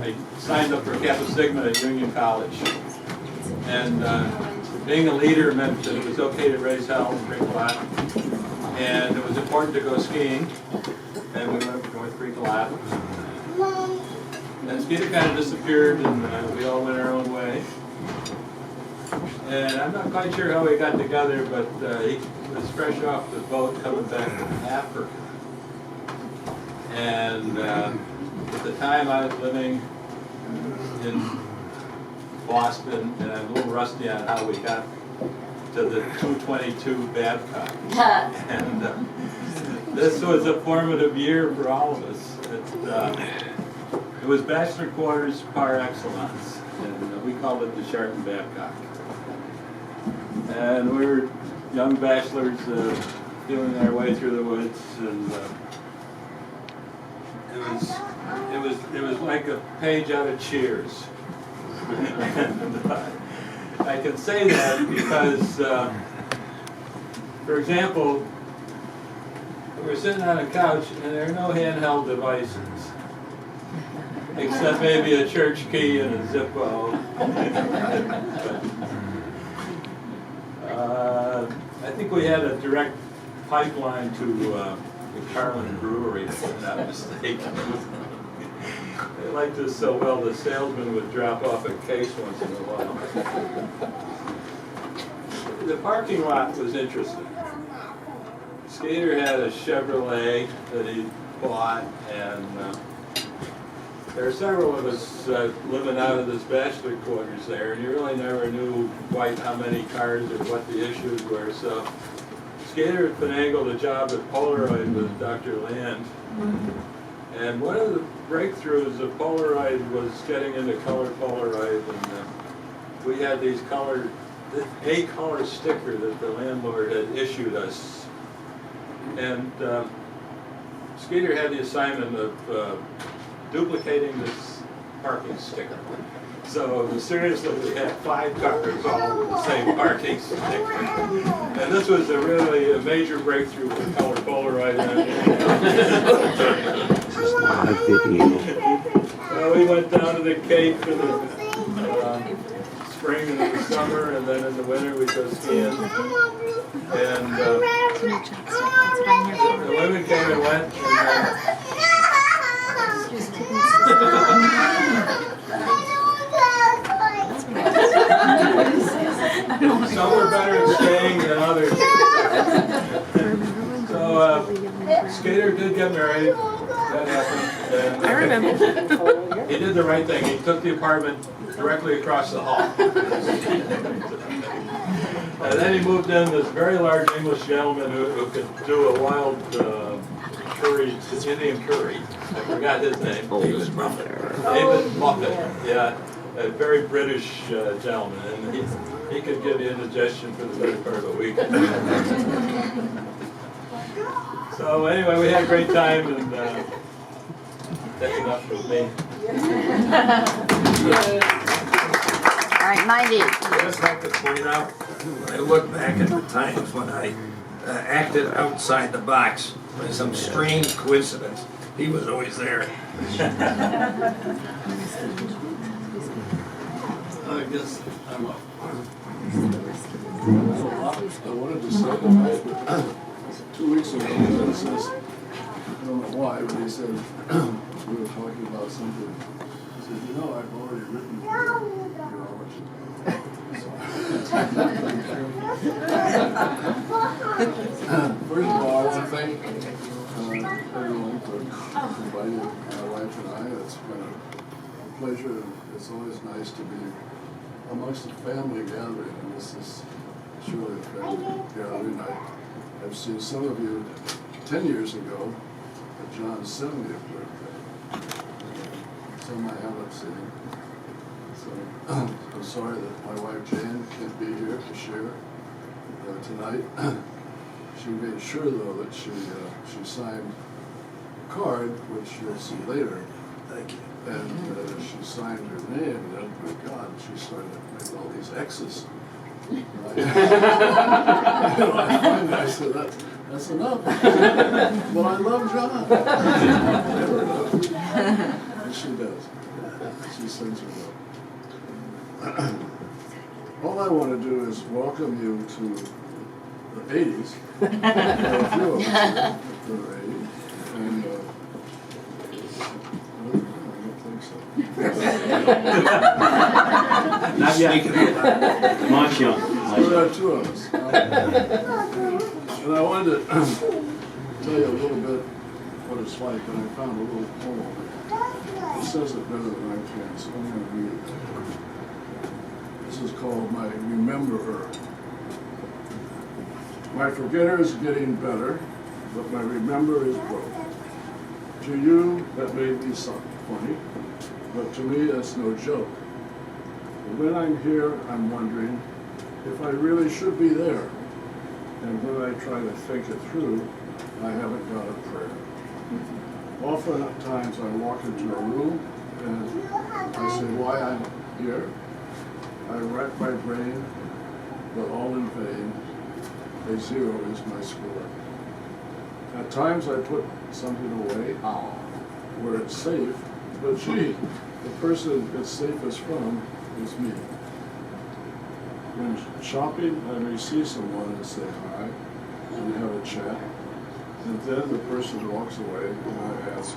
I signed up for Kappa Sigma at Union College. And being a leader meant that it was okay to raise hell and drink a lot. And it was important to go skiing. And we went to North Creek a lot. And Skeeter kind of disappeared, and we all went our own way. And I'm not quite sure how we got together, but he was fresh off the boat coming back from Africa. And at the time I was living in Boston, and I'm a little rusty on how we got to the 222 Babcock. And this was a formative year for all of us. It was bachelor quarters par excellence, and we called it the Sharp Babcock. And we were young bachelors feeling our way through the woods, and it was like a page out of Cheers. And, I can say that because, for example, we were sitting on a couch and there are no handheld devices, except maybe a church key and a Zippo. I think we had a direct pipeline to the Carlin Brewery, if I'm not mistaken. They liked us so well, the salesman would drop off a case once in a while. The parking lot was interesting. Skater had a Chevrolet that he bought, and there were several of us living out of this bachelor quarters there, and you really never knew quite how many cars or what the issues were. So Skater had finagled a job at Polaroid with Dr. Land. And one of the breakthroughs of Polaroid was getting into color Polaroid, and we had a color sticker that the landlord had issued us. And Skeeter had the assignment of duplicating this parking sticker. So seriously, we had 5 cars all with the same parking sticker. And this was really a major breakthrough for color Polaroid. We went down to the Cape in the spring and the summer, and then in the winter we go skiing. And the women came and went. Some were better at staying than others. So Skater did get married. That happened. And, I remember. He did the right thing. He took the apartment directly across the hall. And then he moved in this very large English gentleman who could do a wild curry, Indian curry. I forgot his name. David Muffet. David Muffet, yeah. A very British gentleman. And he could give you indigestion for the better part of a week. So anyway, we had a great time, and that's enough with me. All right, Mindy. I'd just like to point out, when I look back at the times when I acted outside the box, by some strange coincidence, he was always there. I guess I'm up. I wanted to say that 2 weeks ago, he says, I don't know why, but he said, we were talking about something. He said, you know, I've already written First of all, I want to thank everyone for inviting my wife and I. It's been a pleasure, and it's always nice to be amongst a family gathering, and this is surely a family gathering. I've seen some of you 10 years ago at John's 70th birthday. Some I haven't seen. So I'm sorry that my wife Jane can't be here to share tonight. She made sure, though, that she signed a card, which you'll see later. Thank you. And she signed her name, and then, my God, she started making all these X's. I said, that's enough. Well, I love John. And she does. She sings her well. All I want to do is welcome you to the 80s. There are a few of us here that are 80s. And I don't think so. Not yet. Much young. There are two of us. And I wanted to tell you a little bit what it's like, and I found a little poem. It says it better than I can, so I'm going to read it. This is called My Rememberer. My forgetter is getting better, but my remember is broke. To you, that may be something funny, but to me, that's no joke. But when I'm here, I'm wondering if I really should be there. And when I try to think it through, I haven't got a prayer. Oftentimes I walk into a room and I say why I'm here. I rack my brain, but all in vain. A zero is my score. At times I put something away where it's safe, but gee, the person it's safest from is me. When shopping, I may see someone and say hi and have a chat, and then the person walks away and I ask,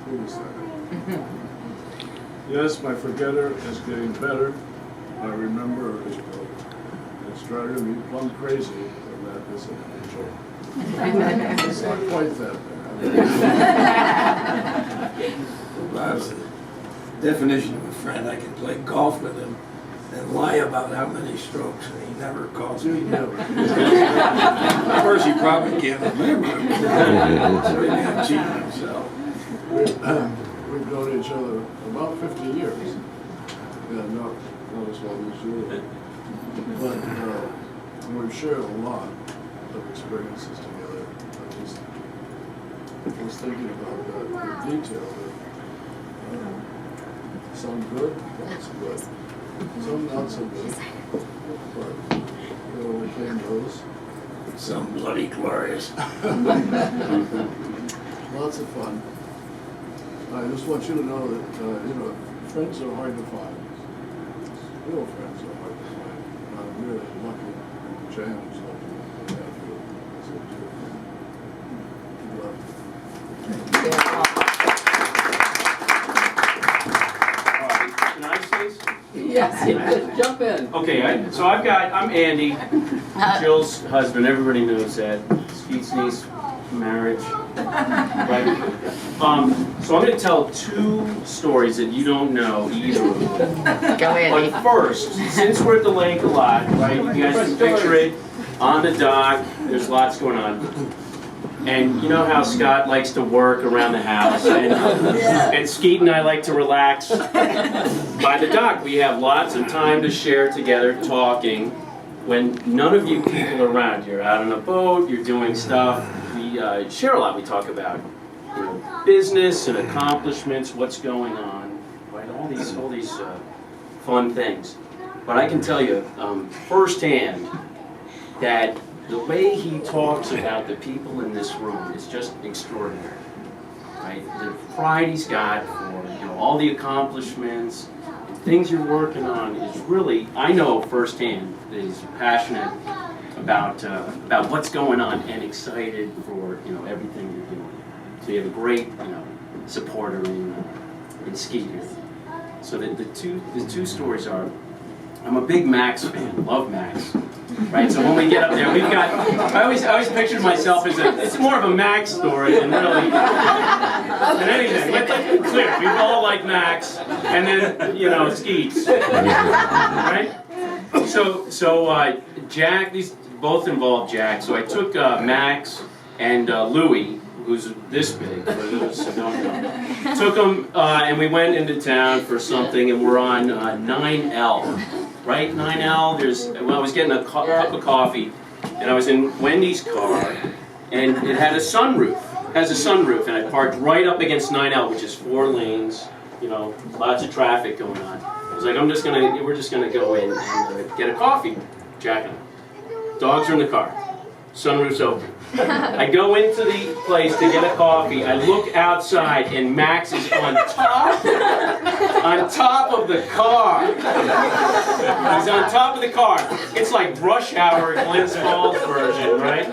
who is that? Yes, my forgetter is getting better. My rememberer is broke. It's driving me plumb crazy, and that isn't a joke. It's not quite that bad. Bob's the definition of a friend. I can play golf with him and lie about how many strokes, and he never calls me. Never. Of course, he probably can't remember. So he can't cheat himself. We've known each other about 50 years. Yeah, not as long as you. But we've shared a lot of experiences together. I was thinking about that in detail. Some good, lots of good. Some not so good. But we overcame those. Some bloody glorious. Lots of fun. I just want you to know that, friends are hard to find. Real friends are hard to find. I'm really lucky. Jan is lucky to have you as a dear friend. Can I say? Yes, jump in. Okay, I'm Andy, Jill's husband. Everybody knows that. Skeet's niece, marriage. Right. So I'm going to tell two stories that you don't know either of them. Go Andy. But first, since we're at the lake a lot, right? You guys can picture it on the dock. There's lots going on. And you know how Scott likes to work around the house, and Skeet and I like to relax by the dock. We have lots of time to share together, talking. When none of you people are around, you're out on a boat, you're doing stuff. We share a lot. We talk about business and accomplishments, what's going on, right? All these fun things. But I can tell you firsthand that the way he talks about the people in this room is just extraordinary, right? The pride he's got for all the accomplishments, and things you're working on is really, I know firsthand that he's passionate about what's going on and excited for everything you're doing. So you have a great supporter in Skeet here. So the two stories are, I'm a big Max fan, love Max. Right, so when we get up there, we've got. I always pictured myself as it's more of a Max story than really than anything. Let's be clear, we all like Max, and then Skeets, right? So Jack, these both involve Jack. So I took Max and Louie, who's this big, for those who don't know. Took them and we went into town for something, and we're on 9L. Right, 9L, I was getting a cup of coffee, and I was in Wendy's car, and it had a sunroof. It has a sunroof, and I parked right up against 9L, which is 4 lanes, lots of traffic going on. I was like, we're just gonna go in and get a coffee, Jack and I. Dogs are in the car. sunroof's open. I go into the place to get a coffee. I look outside, and Max is on top of the car. He's on top of the car. It's like Rush Hour, Glens Falls version, right?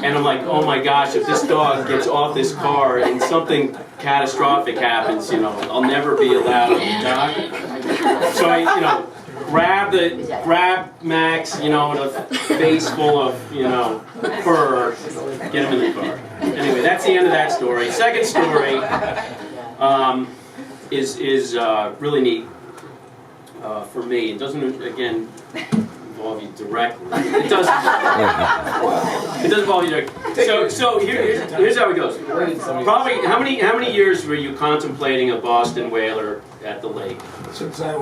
And I'm like, oh my gosh, if this dog gets off this car and something catastrophic happens, you know, I'll never be allowed on the dock. So I, you know, grab Max, you know, in a face full of, you know, fur, get him in the car. Anyway, that's the end of that story. Second story is really neat for me. It doesn't, again, involve you directly. It does involve you directly. So here's how it goes. Probably, how many years were you contemplating a Boston whaler at the lake? Since I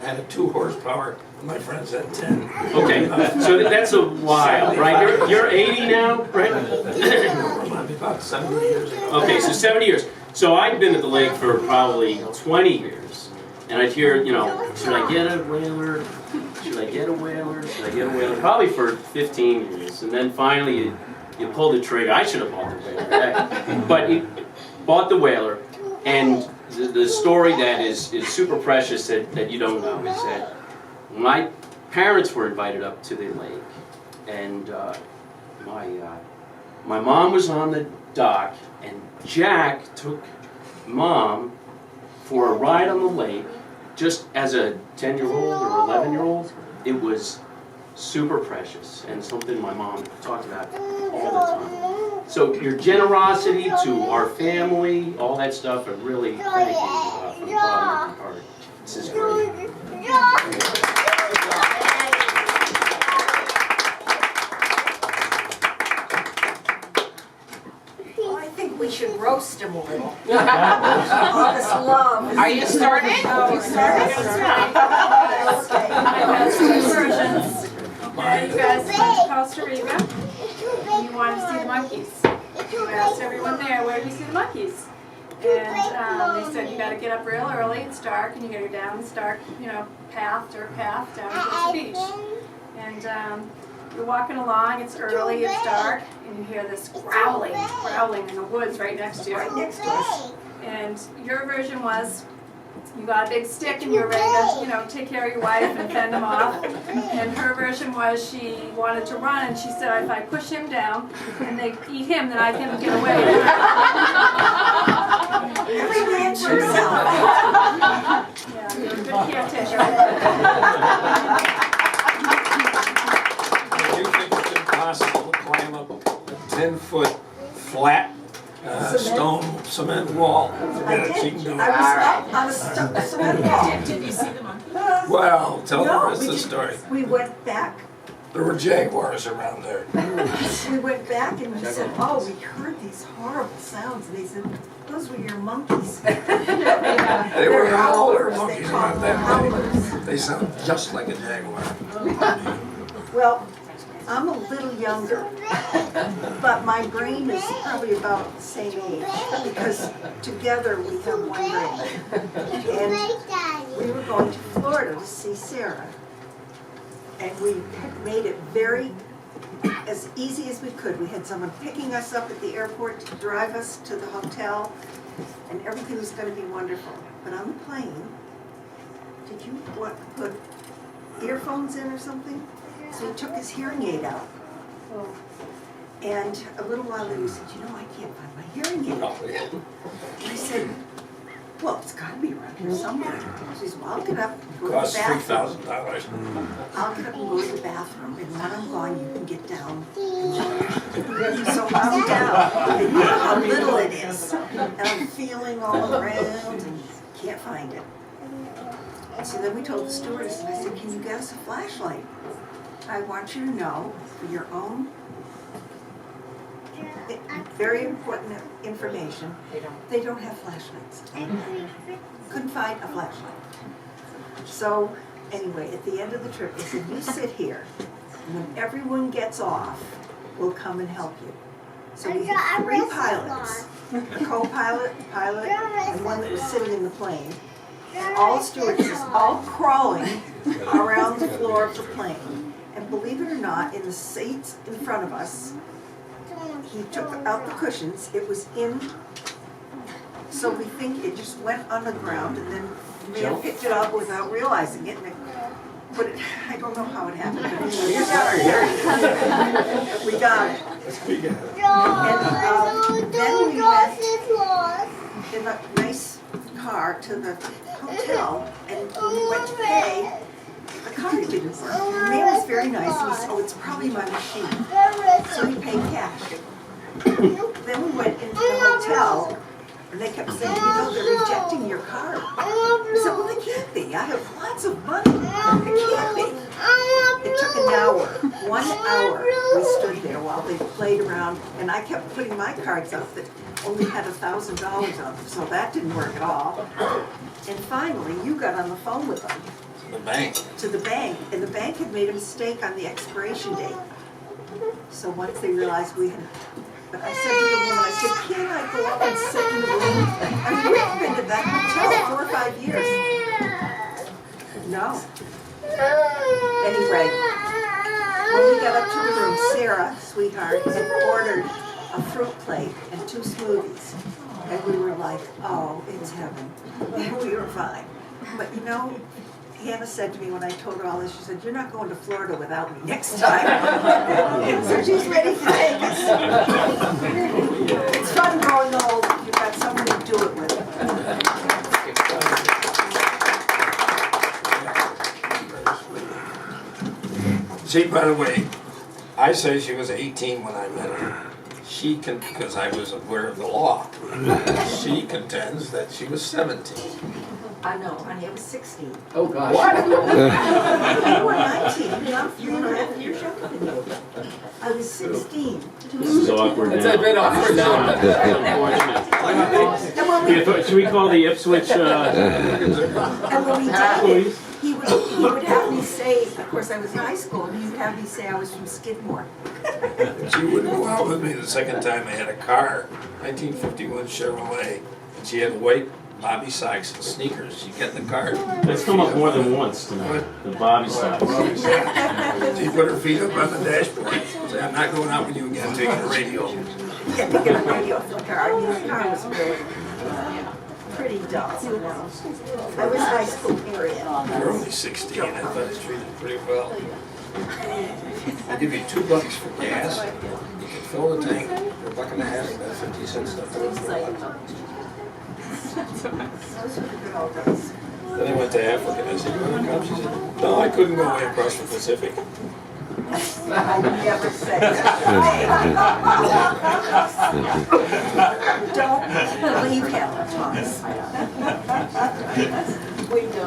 had a 2 horsepower, and my friends had 10. Okay, so that's a while, right? You're 80 now, right? About 70 years ago. Okay, so 70 years. So I'd been at the lake for probably 20 years, and I'd hear, you know, should I get a whaler? Should I get a whaler? Should I get a whaler? Probably for 15 years, and then finally you pull the trigger. I should have bought the whaler, but you bought the whaler, and the story that is super precious that you don't know is that my parents were invited up to the lake, and my mom was on the dock, and Jack took Mom for a ride on the lake, just as a 10-year-old or 11-year-old. It was super precious and something my mom talked about all the time. So your generosity to our family, all that stuff, I really thank you from the bottom of my heart. This is great. Well, I think we should roast him a little. All this love. Are you starting? Oh, you started? I have 2 versions. You guys went to Costa Rica. You wanted to see the monkeys. You asked everyone there, where do you see the monkeys? And they said you got to get up real early. It's dark, and you got to go down this dark, you know, dirt path down towards the beach. And you're walking along. It's early. It's dark, and you hear this growling in the woods right next to you. Right next to us. And your version was, you got a big stick and you're ready to, you know, take care of your wife and fend him off. And her version was she wanted to run, and she said, if I push him down and they eat him, then I can get away. Every man for himself. Yeah, you're a good caretaker. Do you think it's impossible to climb up a 10-foot flat stone cement wall to get a chicken to I was up on a cement wall. Did you see the monkey? Well, tell the No, rest we of the didn't. story. We went back. There were jaguars around there. We went back and we said, oh, we heard these horrible sounds. And they said, those were your monkeys. They were They're howler howlers. They monkeys, call not them that howlers. big. They sound just like a jaguar. Well, I'm a little younger, but my brain is probably about the same age because together we have one brain. And we were going to Florida to see Sarah. And we made it as easy as we could. We had someone picking us up at the airport to drive us to the hotel, and everything was going to be wonderful. But on the plane, did you put earphones in or something? So he took his hearing aid out. And a little while later he said, you know, I can't find my hearing aid. And I said, well, it's got to be around here somewhere. She says, well, I'll get up and go to the Cost bathroom. $3,000. I'll get up and go to the bathroom, and when I'm gone, you can get down. So I'm down, and you know how little it is. And I'm feeling all around and can't find it. And so then we told the stewardess, and I said, can you get us a flashlight? I want you to know, for your own very important information, they don't have flashlights. Couldn't find a flashlight. So anyway, at the end of the trip, they said, you sit here, and when everyone gets off, we'll come and help you. So we had 3 pilots, a co-pilot, a pilot, and one that was sitting in the plane. All stewardesses, all crawling around the floor of the plane. And believe it or not, in the seats in front of us, he took out the cushions, it was in, so we think it just went on the ground and then the man picked it up without realizing it and it put it, I don't know how it happened. But anyway, we got it. And then we went in a nice car to the hotel, and when we went to pay, the card didn't work. The man was very nice, and he said, oh, it's probably my machine. So we paid cash. Then we went into the hotel, and they kept saying, you know, they're rejecting your card. I said, well, they can't be. I have lots of money. It can't be. It took an hour, 1 hour. We stood there while they played around, and I kept putting my cards up that only had $1,000 on them, so that didn't work at all. And finally, you got on the phone with them. To the bank, and the bank had made a mistake on the expiration date. So once they realized we had, but I said to the woman, I said, can I go up and sit in the room? I mean, we've been to that hotel 4 or 5 years. No. Anyway, when we got up to the room, Sarah, sweetheart, had ordered a fruit plate and 2 smoothies. And we were like, oh, it's heaven. And we were fine. But you know, Hannah said to me when I told her all this, she said, you're not going to Florida without me next time. So she's ready to take us. It's fun growing old. You've got someone to do it with. See, by the way, I say she was 18 when I met her. She can, because I was aware of the law. She contends that she was 17. I know, honey, I was 16. Oh, gosh. You were 19, and I'm 3.5 years younger than you. I was 16. This is awkward now. It's a bit awkward now. Unfortunate. And when we, Should we call the Ipswich, and when we dated, please? he would have me say, of course I was in high school, and he would have me say I was from Skidmore. She wouldn't go out with me the second time I had a car, 1951 Chevrolet, and she had white Bobby Sykes and sneakers. She got in the car. That's come up more than once tonight, the Bobby side. She put her feet up on the dashboard. Said, I'm not going out with you again, taking the radio. Yeah, to get a radio off the car. I mean, the car was really pretty dull, you know. I was high school period. You're only 16. I thought I treated you pretty well. I'll give you $2 for gas. You can fill the tank for $1.50, about 50 cents stuff. Those were the good old days. Then I went to Africa. I said, you want to come? She said, no, I couldn't go way across the Pacific. I never say that. Don't believe him, Thomas.